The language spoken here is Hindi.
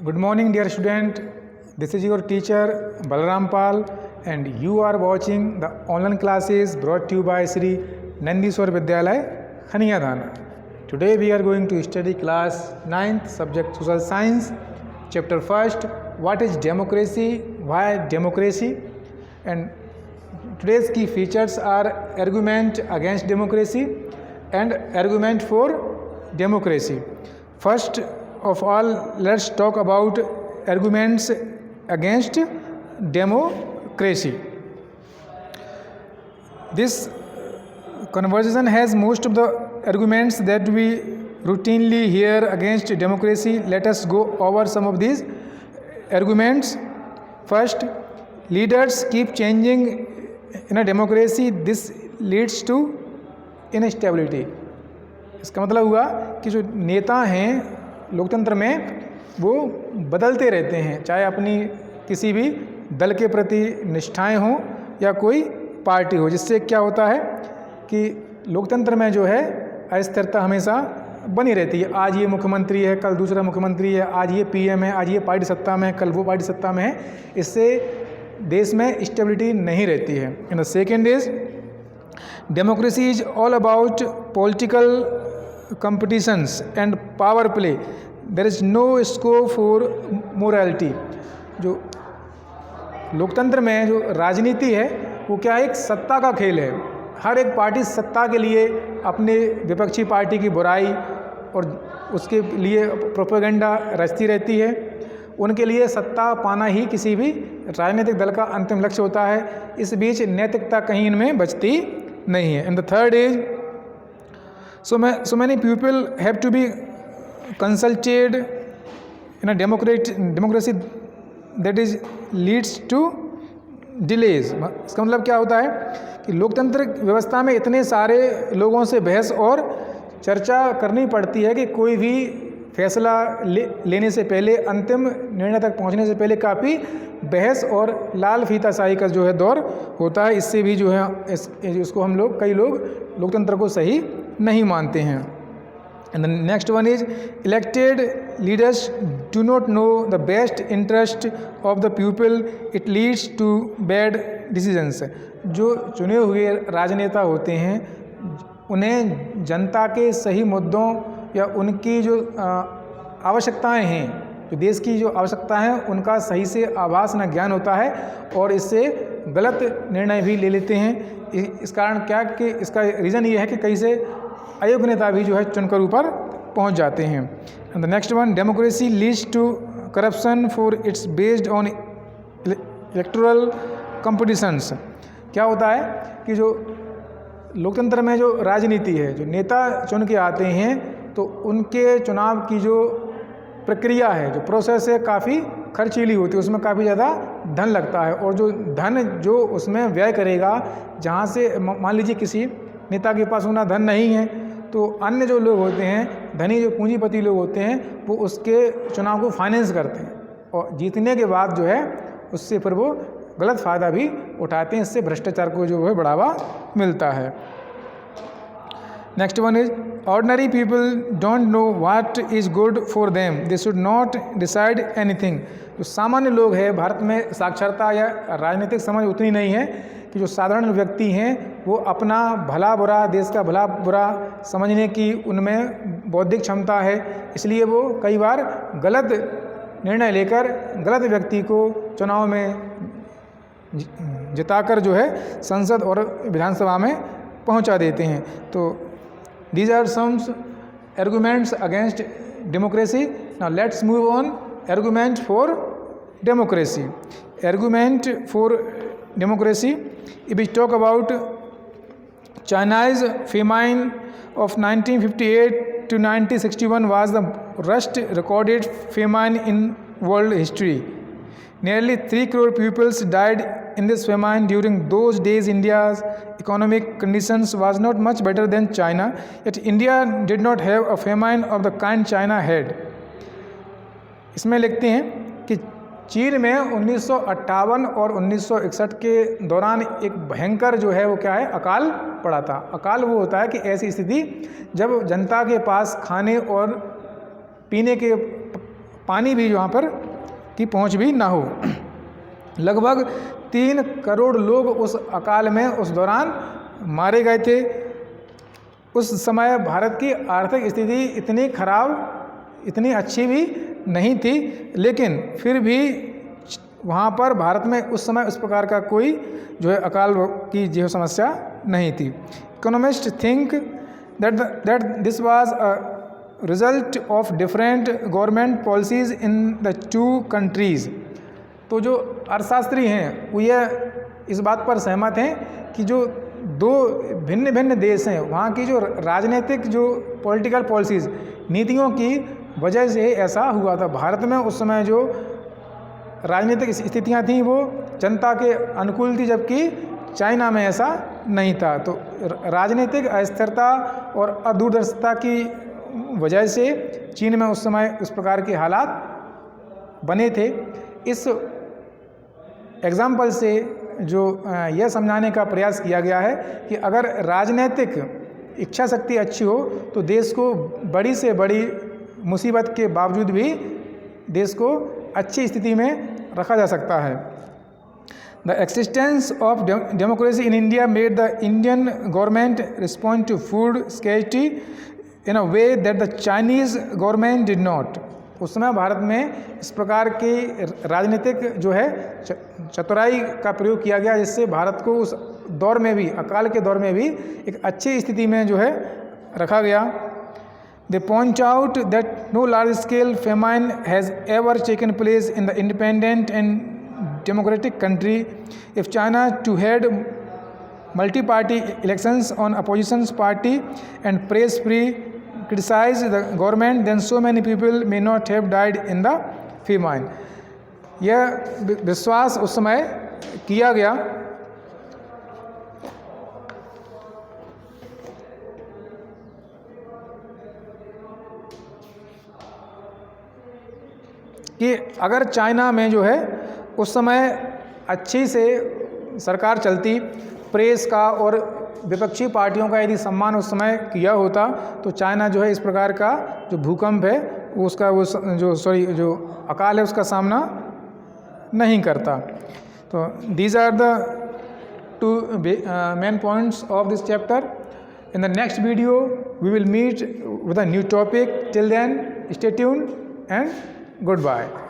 Good morning, dear student. This is your teacher Balaram Pal, and you are watching the online classes brought to you by Sri Nandiswar Vidyalaya, Khaniyadhana. Today we are going to study class 9th, subject Social Science, chapter 1st, What is Democracy, Why Democracy, and today's key features are argument against democracy and argument for democracy. First of all, let's talk about arguments against democracy. This conversation has most of the arguments that we routinely hear against democracy. Let us go over some of these arguments. First, leaders keep changing in a democracy. This leads to instability. इसका मतलब हुआ कि जो नेता हैं लोकतंत्र में वो बदलते रहते हैं, चाहे अपनी किसी भी दल के प्रति निष्ठाएं हों या कोई पार्टी हो, जिससे क्या होता है कि लोकतंत्र में जो है अस्थिरता हमेशा बनी रहती है। आज ये मुख्यमंत्री है, कल दूसरा मुख्यमंत्री है, आज ये पीएम है, आज ये पार्टी सत्ता में है, कल वो पार्टी सत्ता में है। इससे देश में स्टेबिलिटी नहीं रहती है। And the second is democracy is all about political competitions and power play. There is no scope for morality. जो लोकतंत्र में जो राजनीति है वो क्या है, एक सत्ता का खेल है। हर एक पार्टी सत्ता के लिए अपने विपक्षी पार्टी की बुराई और उसके लिए प्रोपेगेंडा रचती रहती है। उनके लिए सत्ता पाना ही किसी भी राजनीतिक दल का अंतिम लक्ष्य होता है। इस बीच नैतिकता कहीं इनमें बचती नहीं है। And the third is so many people have to be consulted in a democracy that is leads to delays. इसका मतलब क्या होता है कि लोकतंत्र व्यवस्था में इतने सारे लोगों से बहस और चर्चा करनी पड़ती है कि कोई भी फैसला लेने से पहले, अंतिम निर्णय तक पहुंचने से पहले काफ़ी बहस और लाल फीताशाही का जो है दौर होता है। इससे भी जो है इसको हम लोग कई लोग लोकतंत्र को सही नहीं मानते हैं। And the next one is elected leaders do not know the best interest of the people, it leads to bad decisions. जो चुने हुए राजनेता होते हैं उन्हें जनता के सही मुद्दों या उनकी जो आवश्यकताएं हैं, जो देश की जो आवश्यकता है, उनका सही से आभास न ज्ञान होता है और इससे गलत निर्णय भी ले लेते हैं। इस कारण क्या कि इसका रीज़न ये है कि कई से अयोग्य नेता भी जो है चुनकर ऊपर पहुंच जाते हैं। And the next one, democracy leads to corruption for its based on electoral competitions. क्या होता है कि जो लोकतंत्र में जो राजनीति है, जो नेता चुन के आते हैं तो उनके चुनाव की जो प्रक्रिया है, जो प्रोसेस है, काफ़ी खर्चीली होती है। उसमें काफ़ी ज़्यादा धन लगता है और जो धन जो उसमें व्यय करेगा, जहाँ से मान लीजिए किसी नेता के पास उतना धन नहीं है तो अन्य जो लोग होते हैं, धनी जो पूंजीपति लोग होते हैं, वो उसके चुनाव को फाइनेंस करते हैं और जीतने के बाद जो है उससे फिर वो गलत फ़ायदा भी उठाते हैं। इससे भ्रष्टाचार को जो है बढ़ावा मिलता है। Next one is ordinary people don't know what is good for them, they should not decide anything. जो सामान्य लोग हैं, भारत में साक्षरता या राजनीतिक समझ उतनी नहीं है कि जो साधारण व्यक्ति हैं वो अपना भला बुरा, देश का भला बुरा समझने की उनमें बौद्धिक क्षमता है। इसलिए वो कई बार गलत निर्णय लेकर गलत व्यक्ति को चुनाव में जिताकर जो है संसद और विधानसभा में पहुंचा देते हैं। तो these are some arguments against democracy. Now let's move on. Argument for democracy. Argument for democracy. If we talk about China's famine of 1958 to 1961 was the worst recorded famine in world history. Nearly 3 crore people died in this famine. During those days, India's economic conditions was not much better than China. Yet India did not have a famine of the kind China had. इसमें लिखते हैं कि चीन में 1958 और 1961 के दौरान एक भयंकर जो है वो क्या है, अकाल पड़ा था। अकाल वो होता है कि ऐसी स्थिति जब जनता के पास खाने और पीने के पानी भी वहाँ पर की पहुँच भी ना हो। लगभग 3 करोड़ लोग उस अकाल में उस दौरान मारे गए थे। उस समय भारत की आर्थिक स्थिति इतनी खराब, इतनी अच्छी भी नहीं थी, लेकिन फिर भी वहाँ पर भारत में उस समय उस प्रकार का कोई जो है अकाल की जो समस्या नहीं थी। Economist think that this was a result of different government policies in the 2 countries. तो जो अर्थशास्त्री हैं वो ये इस बात पर सहमत हैं कि जो 2 भिन्न भिन्न देश हैं वहाँ की जो राजनीतिक जो पॉलिटिकल पॉलिसीज़ नीतियों की वजह से ऐसा हुआ था। भारत में उस समय जो राजनीतिक स्थितियाँ थीं वो जनता के अनुकूल थी, जबकि चाइना में ऐसा नहीं था। तो राजनीतिक अस्थिरता और अदूरदर्शिता की वजह से चीन में उस समय उस प्रकार के हालात बने थे। इस एग्जाम्पल से जो यह समझाने का प्रयास किया गया है कि अगर राजनीतिक इच्छा शक्ति अच्छी हो तो देश को बड़ी से बड़ी मुसीबत के बावजूद भी देश को अच्छी स्थिति में रखा जा सकता है। The existence of democracy in India made the Indian government respond to food scarcity in a way that the Chinese government did not. उस समय भारत में इस प्रकार की राजनीतिक जो है चतुराई का प्रयोग किया गया, जिससे भारत को उस दौर में भी, अकाल के दौर में भी एक अच्छी स्थिति में जो है रखा गया। They point out that no large-scale famine has ever taken place in the independent and democratic country. If China too had multi-party elections on opposition's party and press-free criticize the government, then so many people may not have died in the famine. यह विश्वास उस समय किया गया कि अगर चाइना में जो है उस समय अच्छी से सरकार चलती, प्रेस का और विपक्षी पार्टियों का यदि सम्मान उस समय किया होता तो चाइना जो है इस प्रकार का जो भूकंप है उसका जो अकाल है उसका सामना नहीं करता। तो these are the 2 main points of this chapter. In the next video we will meet with a new topic. Till then stay tuned and goodbye.